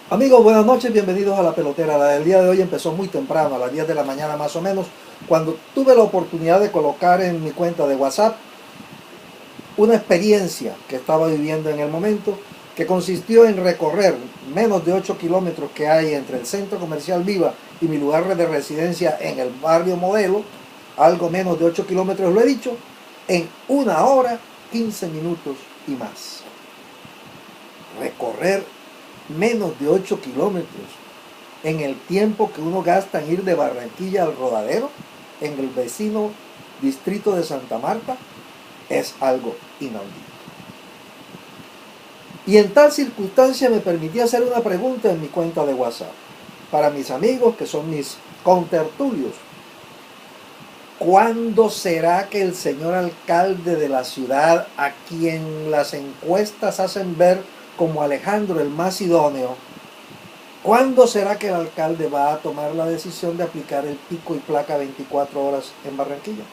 Amigos, buenas noches, bienvenidos a La Pelotera. La del día de hoy empezó muy temprano, a las 10 de la mañana más o menos, cuando tuve la oportunidad de colocar en mi cuenta de WhatsApp una experiencia que estaba viviendo en el momento, que consistió en recorrer menos de 8 kilómetros que hay entre el centro comercial Viva y mi lugar de residencia en el barrio Modelo, algo menos de 8 kilómetros, lo he dicho, en 1 hora, 15 minutos y más. Recorrer menos de 8 kilómetros en el tiempo que uno gasta en ir de Barranquilla al Rodadero, en el vecino distrito de Santa Marta, es algo inaudito. Y en tal circunstancia me permití hacer una pregunta en mi cuenta de WhatsApp. Para mis amigos, que son mis contertulios, ¿cuándo será que el señor alcalde de la ciudad, a quien las encuestas hacen ver como Alejandro el más idóneo, ¿cuándo será que el alcalde va a tomar la decisión de aplicar el pico y placa 24 horas en Barranquilla?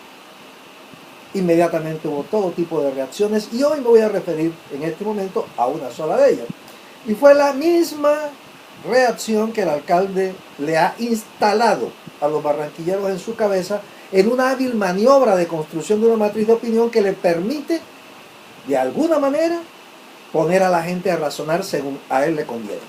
Inmediatamente hubo todo tipo de reacciones y hoy me voy a referir en este momento a una sola de ellas. Y fue la misma reacción que el alcalde le ha instalado a los barranquilleros en su cabeza en una hábil maniobra de construcción de una matriz de opinión que le permite, de alguna manera, poner a la gente a razonar según a él le conviene.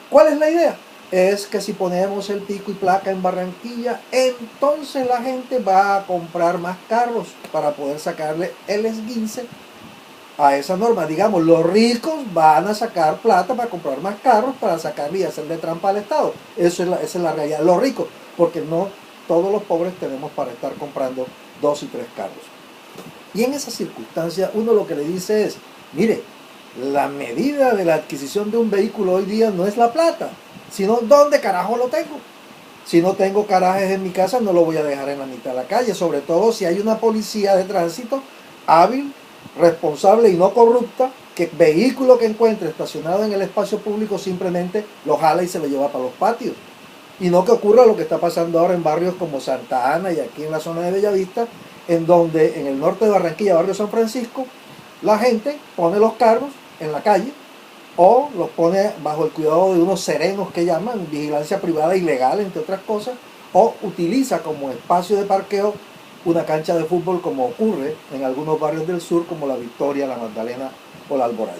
¿Cuál es la idea? Es que si ponemos el pico y placa en Barranquilla, entonces la gente va a comprar más carros para poder sacarle el esguince a esa norma. Digamos, los ricos van a sacar plata para comprar más carros para sacarle y hacerle trampa al Estado. Esa es la realidad. Los ricos, porque no todos los pobres tenemos para estar comprando 2 y 3 carros. Y en esa circunstancia uno lo que le dice es, mire, la medida de la adquisición de un vehículo hoy día no es la plata, sino dónde carajo lo tengo. Si no tengo garajes en mi casa, no lo voy a dejar en la mitad de la calle, sobre todo si hay una policía de tránsito hábil, responsable y no corrupta, que vehículo que encuentre estacionado en el espacio público simplemente lo jala y se lo lleva para los patios. Y no que ocurra lo que está pasando ahora en barrios como Santa Ana y aquí en la zona de Bellavista, en donde en el norte de Barranquilla, barrio San Francisco, la gente pone los carros en la calle o los pone bajo el cuidado de unos serenos que llaman vigilancia privada ilegal, entre otras cosas, o utiliza como espacio de parqueo una cancha de fútbol, como ocurre en algunos barrios del sur como La Victoria, La Magdalena o La Alboraya.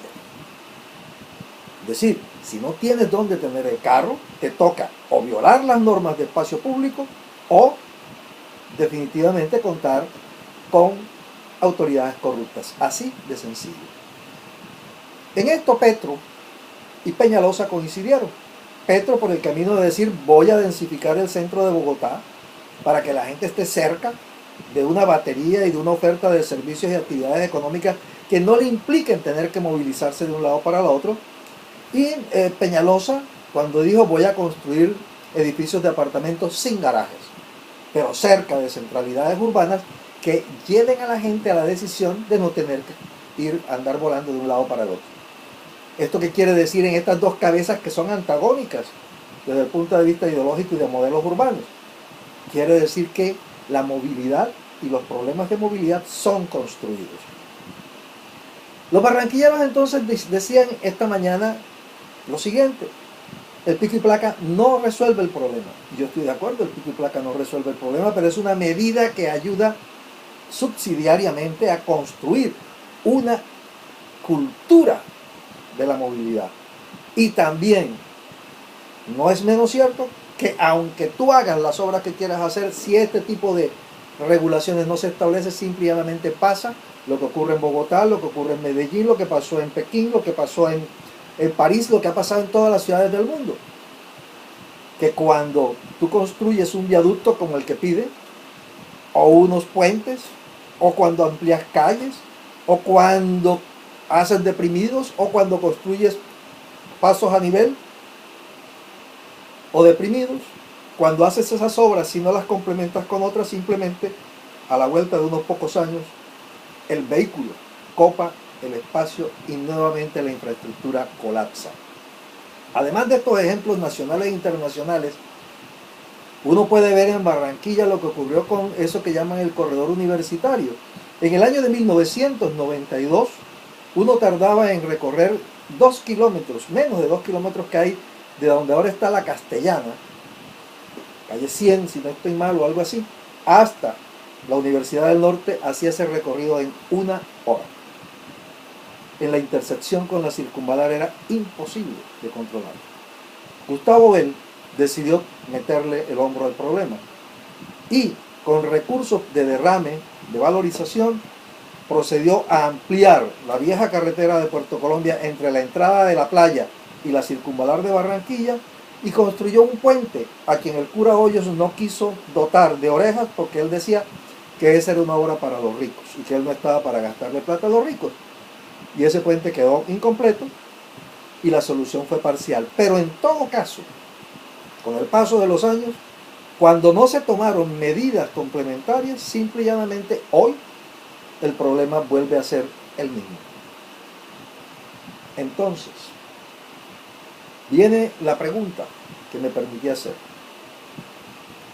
Es decir, si no tienes dónde tener el carro, te toca o violar las normas de espacio público o definitivamente contar con autoridades corruptas. Así de sencillo. En esto Petro y Peñalosa coincidieron. Petro por el camino de decir voy a densificar el centro de Bogotá para que la gente esté cerca de una batería y de una oferta de servicios y actividades económicas que no le impliquen tener que movilizarse de un lado para el otro. Y Peñalosa cuando dijo voy a construir edificios de apartamentos sin garajes, pero cerca de centralidades urbanas que lleven a la gente a la decisión de no tener que ir a andar volando de un lado para el otro. ¿Esto qué quiere decir en estas dos cabezas que son antagónicas desde el punto de vista ideológico y de modelos urbanos? Quiere decir que la movilidad y los problemas de movilidad son construidos. Los barranquilleros entonces decían esta mañana lo siguiente: el pico y placa no resuelve el problema. Yo estoy de acuerdo, el pico y placa no resuelve el problema, pero es una medida que ayuda subsidiariamente a construir una cultura de la movilidad. Y también, no es menos cierto, que aunque tú hagas las obras que quieras hacer, si este tipo de regulaciones no se establece, simplemente pasa lo que ocurre en Bogotá, lo que ocurre en Medellín, lo que pasó en Pekín, lo que pasó en París, lo que ha pasado en todas las ciudades del mundo. Que cuando tú construyes un viaducto como el que pide, o unos puentes, o cuando amplías calles, o cuando haces deprimidos, o cuando construyes pasos a nivel, o deprimidos, cuando haces esas obras, si no las complementas con otras, simplemente a la vuelta de unos pocos años, el vehículo copa el espacio y nuevamente la infraestructura colapsa. Además de estos ejemplos nacionales e internacionales, uno puede ver en Barranquilla lo que ocurrió con eso que llaman el corredor universitario. En el año de 1992, uno tardaba en recorrer 2 kilómetros, menos de 2 kilómetros que hay de donde ahora está la Castellana, calle 100, si no estoy mal o algo así, hasta la Universidad del Norte, hacía ese recorrido en 1 hora. En la intersección con la circunvalar era imposible de controlar. Gustavo Bell decidió meterle el hombro al problema y con recursos de derrame, de valorización, procedió a ampliar la vieja carretera de Puerto Colombia entre la entrada de la playa y la circunvalar de Barranquilla y construyó un puente a quien el cura Hoyos no quiso dotar de orejas porque él decía que esa era una obra para los ricos y que él no estaba para gastarle plata a los ricos. Y ese puente quedó incompleto y la solución fue parcial. Pero en todo caso, con el paso de los años, cuando no se tomaron medidas complementarias, simple y llanamente hoy el problema vuelve a ser el mismo. Entonces, viene la pregunta que me permití hacer.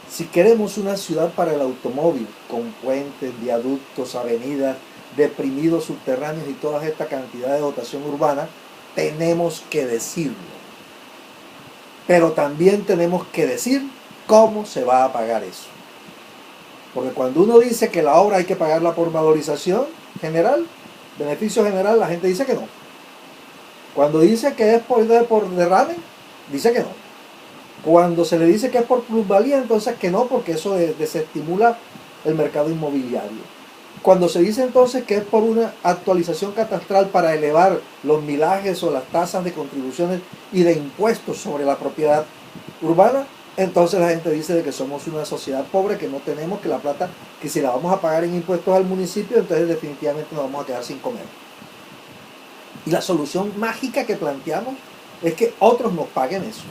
Si queremos una ciudad para el automóvil, con puentes, viaductos, avenidas, deprimidos subterráneos y toda esta cantidad de dotación urbana, tenemos que decirlo. Pero también tenemos que decir cómo se va a pagar eso. Porque cuando uno dice que la obra hay que pagarla por valorización general, beneficio general, la gente dice que no. Cuando dice que es por derrame, dice que no. Cuando se le dice que es por plusvalía, entonces que no, porque eso desestimula el mercado inmobiliario. Cuando se dice entonces que es por una actualización catastral para elevar los milajes o las tasas de contribuciones y de impuestos sobre la propiedad urbana, entonces la gente dice de que somos una sociedad pobre, que no tenemos, que la plata, que si la vamos a pagar en impuestos al municipio, entonces definitivamente nos vamos a quedar sin comer. Y la solución mágica que planteamos es que otros nos paguen eso.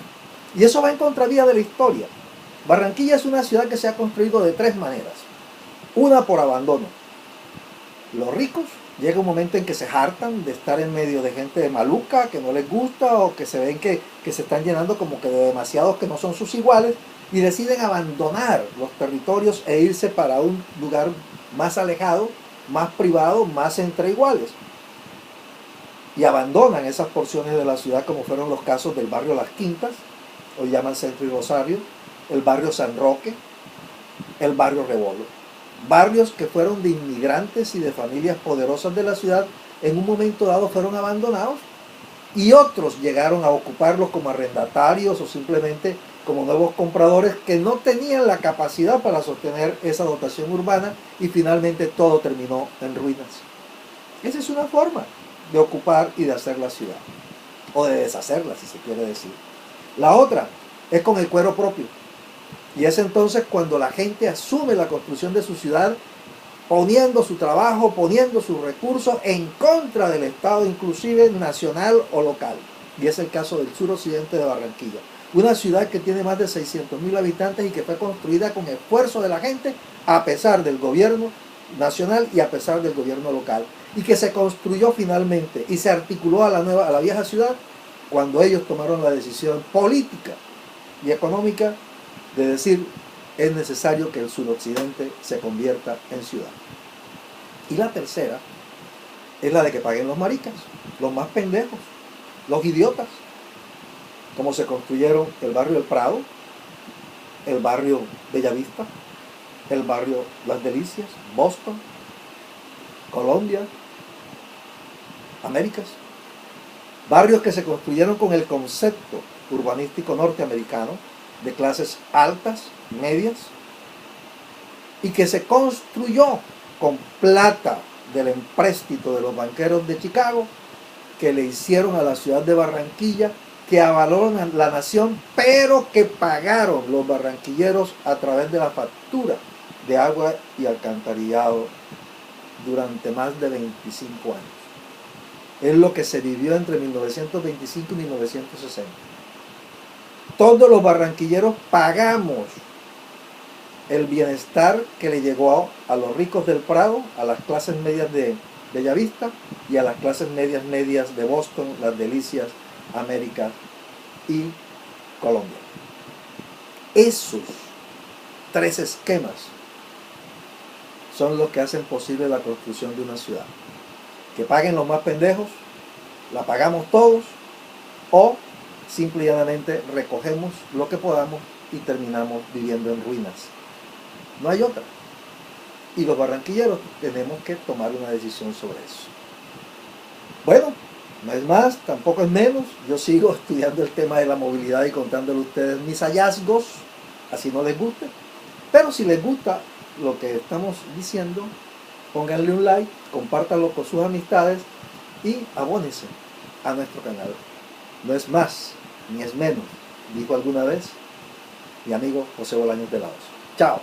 Y eso va en contravía de la historia. Barranquilla es una ciudad que se ha construido de 3 maneras. Una, por abandono. Los ricos llega un momento en que se hartan de estar en medio de gente de maluca, que no les gusta o que se ven que se están llenando como que de demasiados que no son sus iguales y deciden abandonar los territorios e irse para un lugar más alejado, más privado, más entre iguales. Y abandonan esas porciones de la ciudad como fueron los casos del barrio Las Quintas, hoy llaman Centro y Rosario, el barrio San Roque, el barrio Rebolo. Barrios que fueron de inmigrantes y de familias poderosas de la ciudad, en un momento dado fueron abandonados y otros llegaron a ocuparlos como arrendatarios o simplemente como nuevos compradores que no tenían la capacidad para sostener esa dotación urbana y finalmente todo terminó en ruinas. Esa es una forma de ocupar y de hacer la ciudad, o de deshacerla, si se quiere decir. La otra es con el cuero propio. Y es entonces cuando la gente asume la construcción de su ciudad, poniendo su trabajo, poniendo sus recursos en contra del Estado, inclusive nacional o local. Y es el caso del suroccidente de Barranquilla. Una ciudad que tiene más de 600.000 habitantes y que fue construida con esfuerzo de la gente, a pesar del gobierno nacional y a pesar del gobierno local. Y que se construyó finalmente y se articuló a la vieja ciudad cuando ellos tomaron la decisión política y económica de decir, es necesario que el suroccidente se convierta en ciudad. Y la tercera es la de que paguen los maricas, los más pendejos, los idiotas, como se construyeron el barrio El Prado, el barrio Bellavista, el barrio Las Delicias, Boston, Colombia, Américas. Barrios que se construyeron con el concepto urbanístico norteamericano, de clases altas, medias, y que se construyó con plata del empréstito de los banqueros de Chicago, que le hicieron a la ciudad de Barranquilla, que avalaron a la nación, pero que pagaron los barranquilleros a través de la factura de agua y alcantarillado durante más de 25 años. Es lo que se vivió entre 1925 y 1960. Todos los barranquilleros pagamos el bienestar que le llegó a los ricos del Prado, a las clases medias de Bellavista y a las clases medias de Boston, Las Delicias, América y Colombia. Esos 3 esquemas son los que hacen posible la construcción de una ciudad. Que paguen los más pendejos, la pagamos todos o simple y llanamente recogemos lo que podamos y terminamos viviendo en ruinas. No hay otra. Y los barranquilleros tenemos que tomar una decisión sobre eso. Bueno, no es más, tampoco es menos. Yo sigo estudiando el tema de la movilidad y contándole a ustedes mis hallazgos, así no les guste. Pero si les gusta lo que estamos diciendo, pónganle un like, compártanlo con sus amistades y abónense a nuestro canal. No es más, ni es menos, dijo alguna vez mi amigo José Bolaños de Laos. Chao.